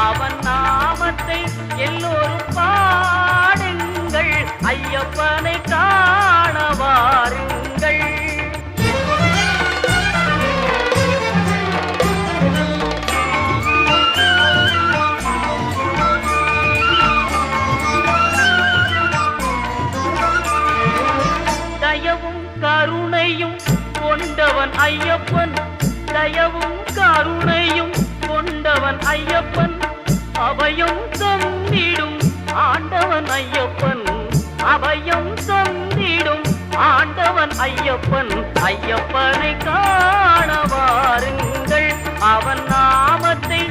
அவன் நாமத்தை எல்லோரும் பாடுங்கள், ஐயப்பனை காண வாருங்கள். தயவும் கருணையும் கொண்டவன் ஐயப்பன், தயவும் கருணையும் கொண்டவன் ஐயப்பன், அபயம் தந்திடும் ஆண்டவன் ஐயப்பன், அபயம் தந்திடும் ஆண்டவன் ஐயப்பன். ஐயப்பனை காண வாருங்கள், அவன் நாமத்தை